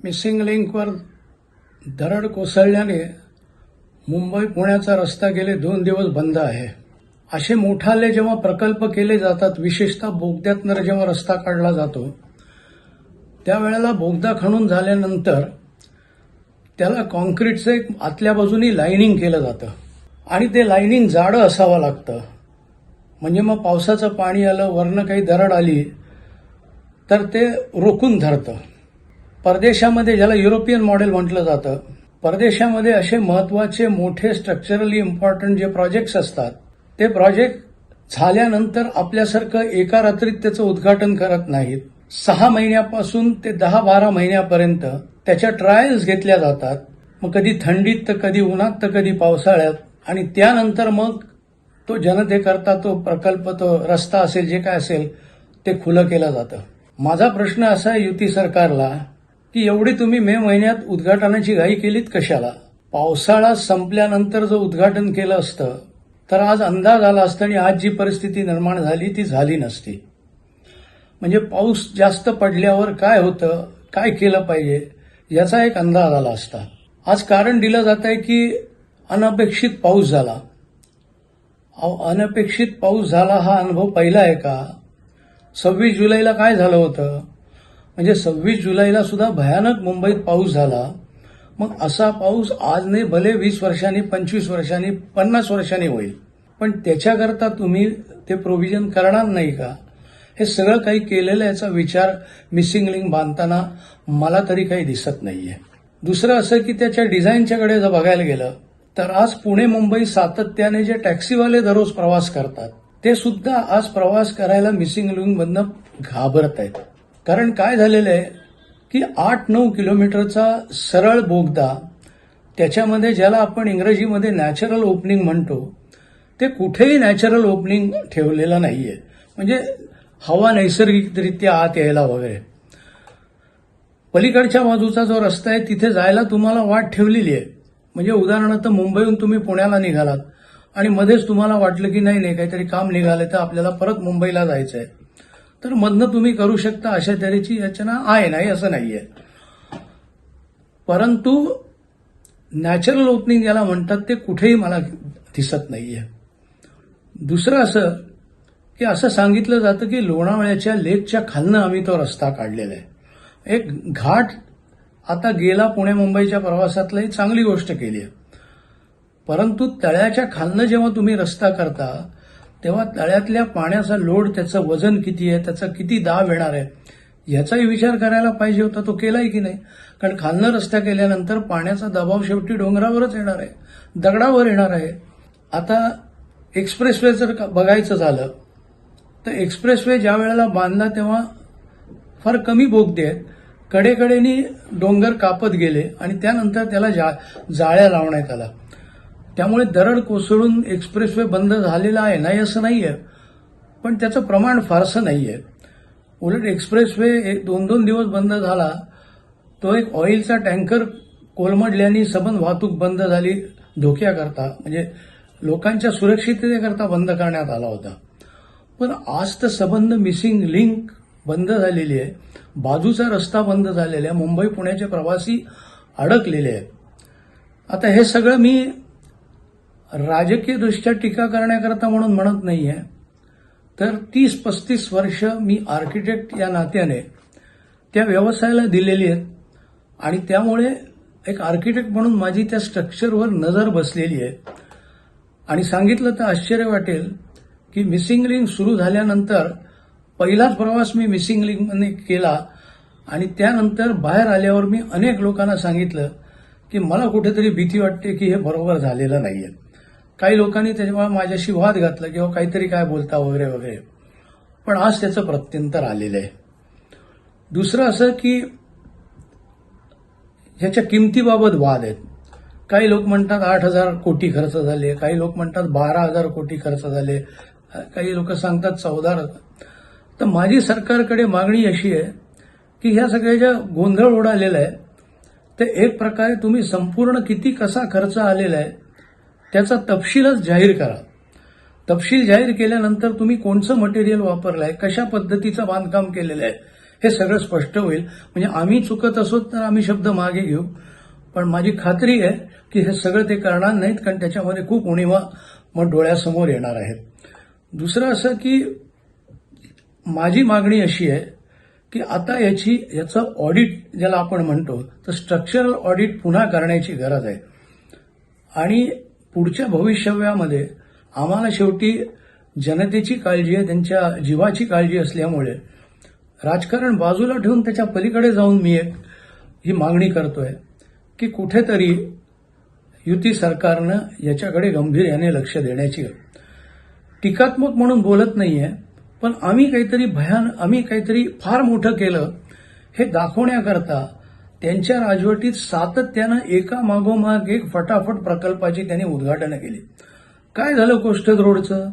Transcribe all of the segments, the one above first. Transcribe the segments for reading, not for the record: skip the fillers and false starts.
Missing लिंकवर दरड कोसळल्याने मुंबई पुण्याचा रस्ता गेले 2 दिवस बंद आहे. असे मोठाले जेव्हा प्रकल्प केले जातात, विशेषतः बोगद्यातनं जेव्हा रस्ता काढला जातो, त्यावेळेला बोगदा खणून झाल्यानंतर त्याला कॉन्क्रीटचं एक आतल्या बाजूनी लाइनिंग केलं जातं आणि ते लाइनिंग जाडं असावं लागतं. म्हणजे मग पावसाचं पाणी आलं, वरनं काही दरड आली तर ते रोखून धरतं. परदेशामध्ये, ज्याला युरोपियन मॉडेल म्हटलं जातं, परदेशामध्ये असे महत्वाचे मोठे स्ट्रक्चरली इम्पॉर्टंट जे प्रोजेक्ट्स असतात, ते प्रोजेक्ट झाल्यानंतर आपल्यासारखं एका रात्रीत त्याचं उद्घाटन करत नाहीत. 6 महिन्यापासून ते 10-12 महिन्यापर्यंत त्याच्या ट्रायल्स घेतल्या जातात. मग कधी थंडीत, तर कधी उन्हात, तर कधी पावसाळ्यात. आणि त्यानंतर मग तो जनतेकरता तो प्रकल्प, तो रस्ता असेल, जे काय असेल, ते खुलं केलं जातं. माझा प्रश्न असा आहे युती सरकारला की एवढी तुम्ही मे महिन्यात उद्घाटनाची घाई केलीत कशाला? पावसाळा संपल्यानंतर जर उद्घाटन केलं असतं तर आज अंदाज आला असता आणि आज जी परिस्थिती निर्माण झाली ती झाली नसती. म्हणजे पाऊस जास्त पडल्यावर काय होतं, काय केलं पाहिजे याचा एक अंदाज आला असता. आज कारण दिलं जात आहे की अनपेक्षित पाऊस झाला. अनपेक्षित पाऊस झाला हा अनुभव पहिला आहे का? 26 जुलैला काय झालं होतं? म्हणजे 26 जुलैला सुद्धा भयानक मुंबईत पाऊस झाला. मग असा पाऊस आज नाही, भले 20 वर्षांनी, 25 वर्षांनी, 50 वर्षांनी होईल, पण त्याच्याकरता तुम्ही ते प्रोव्हिजन करणार नाही का? हे सगळं काही केलेलं याचा विचार मिसिंग लिंक बांधताना मला तरी काही दिसत नाहीये. दुसरं असं की त्याच्या डिझाईनच्याकडे जर बघायला गेलं तर आज पुणे मुंबई सातत्याने जे टॅक्सीवाले दररोज प्रवास करतात, ते सुद्धा आज प्रवास करायला मिसिंग लिंकमधनं घाबरत आहेत. कारण काय झालेलं आहे की 8-9 किलोमीटरचा सरळ बोगदा, त्याच्यामध्ये ज्याला आपण इंग्रजीमध्ये नॅचरल ओपनिंग म्हणतो, ते कुठेही नॅचरल ओपनिंग ठेवलेलं नाहीये. म्हणजे हवा नैसर्गिकरित्या आत यायला वगैरे. पलीकडच्या बाजूचा जो रस्ता आहे तिथे जायला तुम्हाला वाट ठेवलेली आहे. म्हणजे उदाहरणार्थ मुंबईहून तुम्ही पुण्याला निघालात आणि मध्येच तुम्हाला वाटलं की नाही काहीतरी काम निघालं तर आपल्याला परत मुंबईला जायचंय, तर मधनं तुम्ही करू शकता. अशा तऱ्हेची रचना आहे, नाही असं नाहीये. परंतु नॅचरल ओपनिंग ज्याला म्हणतात ते कुठेही मला दिसत नाहीये. दुसरं असं की असं सांगितलं जातं की लोणावळ्याच्या लेकच्या खालनं आम्ही तो रस्ता काढलेला आहे. एक घाट आता गेला पुणे मुंबईच्या प्रवासातला, ही चांगली गोष्ट केली आहे. परंतु तळ्याच्या खालनं जेव्हा तुम्ही रस्ता करता तेव्हा तळ्यातल्या पाण्याचा लोड, त्याचं वजन किती आहे, त्याचा किती दाब येणार आहे, याचाही विचार करायला पाहिजे होता. तो केलाय की नाही? कारण खालनं रस्ता केल्यानंतर पाण्याचा दबाव शेवटी डोंगरावरच येणार आहे, दगडावर येणार आहे. आता एक्सप्रेसवे जर बघायचं झालं तर एक्सप्रेसवे ज्या वेळेला बांधला तेव्हा फार कमी बोगदे आहेत, कडेकडेनी डोंगर कापत गेले आणि त्यानंतर त्याला जाळ्या लावण्यात आला. त्यामुळे दरड कोसळून एक्सप्रेसवे बंद झालेला आहे, नाही असं नाहीये, पण त्याचं प्रमाण फारसं नाहीये. उलट एक्सप्रेसवे 2-2 दिवस बंद झाला, तो एक ऑइलचा टँकर कोलमडल्याने सबंध वाहतूक बंद झाली, धोक्याकरता, म्हणजे लोकांच्या सुरक्षिततेकरता बंद करण्यात आला होता. पण आज तर सबंध मिसिंग लिंक बंद झालेली आहे, बाजूचा रस्ता बंद झालेला आहे, मुंबई पुण्याचे प्रवासी अडकलेले आहेत. आता हे सगळं मी राजकीय दृष्ट्या टीका करण्याकरता म्हणून म्हणत नाहीये, तर 30-35 वर्ष मी आर्किटेक्ट या नात्याने त्या व्यवसायाला दिलेली आहेत आणि त्यामुळे एक आर्किटेक्ट म्हणून माझी त्या स्ट्रक्चरवर नजर बसलेली आहे. आणि सांगितलं तर आश्चर्य वाटेल की मिसिंग लिंक सुरू झाल्यानंतर पहिलाच प्रवास मी मिसिंग लिंकमध्ये केला आणि त्यानंतर बाहेर आल्यावर मी अनेक लोकांना सांगितलं की मला कुठेतरी भीती वाटते की हे बरोबर झालेलं नाहीये. काही लोकांनी त्याच्यामुळे माझ्याशी वाद घातला किंवा काहीतरी काय बोलता वगैरे वगैरे, पण आज त्याचं प्रत्युत्तर आलेलं आहे. दुसरं असं की ह्याच्या किमतीबाबत वाद आहेत. काही लोक म्हणतात 8,000 कोटी खर्च झाले, काही लोक म्हणतात 12,000 कोटी खर्च झाले, काही लोक सांगतात 14,000. तर माझी सरकारकडे मागणी अशी आहे की ह्या सगळ्याच्या गोंधळ उडालेला आहे, तर एक प्रकारे तुम्ही संपूर्ण किती कसा खर्च आलेला आहे त्याचा तपशीलच जाहीर करा. तपशील जाहीर केल्यानंतर तुम्ही कोणचं मटेरियल वापरलंय, कशा पद्धतीचं बांधकाम केलेलं आहे, हे सगळं स्पष्ट होईल. म्हणजे आम्ही चुकत असो तर आम्ही शब्द मागे घेऊ, पण माझी खात्री आहे की हे सगळं ते करणार नाहीत, कारण त्याच्यामध्ये खूप उणिवा मग डोळ्यासमोर येणार आहेत. दुसरं असं की माझी मागणी अशी आहे की आता याचं ऑडिट ज्याला आपण म्हणतो, तर स्ट्रक्चरल ऑडिट पुन्हा करण्याची गरज आहे. आणि पुढच्या भविष्यवामध्ये आम्हाला शेवटी जनतेची काळजी आहे, त्यांच्या जीवाची काळजी असल्यामुळे राजकारण बाजूला ठेवून त्याच्या पलीकडे जाऊन मी ही मागणी करतोय की कुठेतरी युती सरकारनं याच्याकडे गांभीर्याने लक्ष देण्याची. टीकात्मक म्हणून बोलत नाहीये, पण आम्ही काहीतरी फार मोठं केलं हे दाखवण्याकरता त्यांच्या राजवटीत सातत्यानं एका मागोमाग एक फटाफट प्रकल्पाची त्यांनी उद्घाटनं केली. काय झालं कोस्टल रोडचं?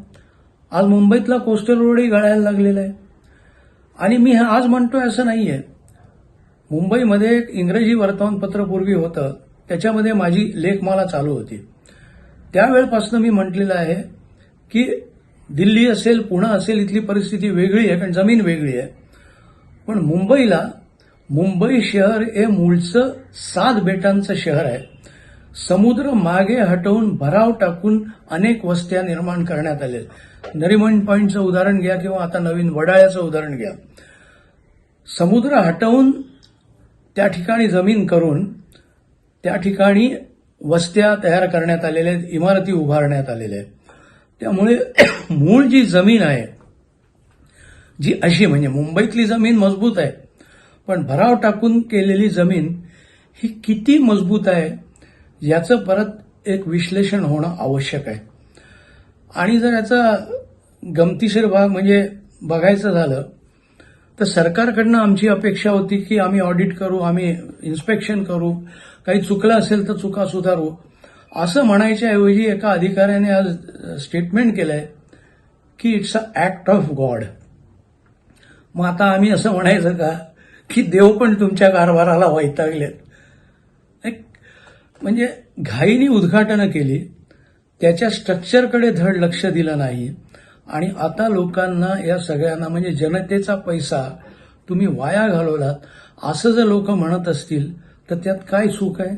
आज मुंबईतला कोस्टल रोडही गळायला लागलेला आहे. आणि मी आज म्हणतोय असं नाहीये. मुंबईमध्ये एक इंग्रजी वर्तमानपत्र पूर्वी होतं, त्याच्यामध्ये माझी लेखमाला चालू होती. त्यावेळेपासून मी म्हटलेलं आहे की दिल्ली असेल, पुणे असेल, इथली परिस्थिती वेगळी आहे, कारण जमीन वेगळी आहे. पण मुंबई शहर हे मूळचं 7 बेटांचं शहर आहे. समुद्र मागे हटवून भराव टाकून अनेक वस्त्या निर्माण करण्यात आल्या. नरिमन पॉइंटचं उदाहरण घ्या किंवा आता नवीन वडाळ्याचं उदाहरण घ्या. समुद्र हटवून त्या ठिकाणी जमीन करून त्या ठिकाणी वस्त्या तयार करण्यात आलेल्या आहेत, इमारती उभारण्यात आलेल्या आहेत. त्यामुळे मूळ जी जमीन आहे, जी अशी म्हणजे मुंबईतली जमीन मजबूत आहे, पण भराव टाकून केलेली जमीन ही किती मजबूत आहे याचं परत एक विश्लेषण होणं आवश्यक आहे. आणि जर याचा गमतीशीर भाग म्हणजे बघायचं झालं तर सरकारकडनं आमची अपेक्षा होती की आम्ही ऑडिट करू, आम्ही इन्स्पेक्शन करू, काही चुकलं असेल तर चुका सुधारू. असं म्हणायच्या ऐवजी एका अधिकाऱ्याने आज स्टेटमेंट केलंय की it's a act of God. मग आता आम्ही असं म्हणायचं का की देव पण तुमच्या कारभाराला वैतागलेत? म्हणजे घाईनी उद्घाटनं केली, त्याच्या स्ट्रक्चरकडे धड लक्ष दिलं नाही. आणि आता लोकांना या सगळ्यांना म्हणजे जनतेचा पैसा तुम्ही वाया घालवलात असं जर लोक म्हणत असतील तर त्यात काय चूक आहे?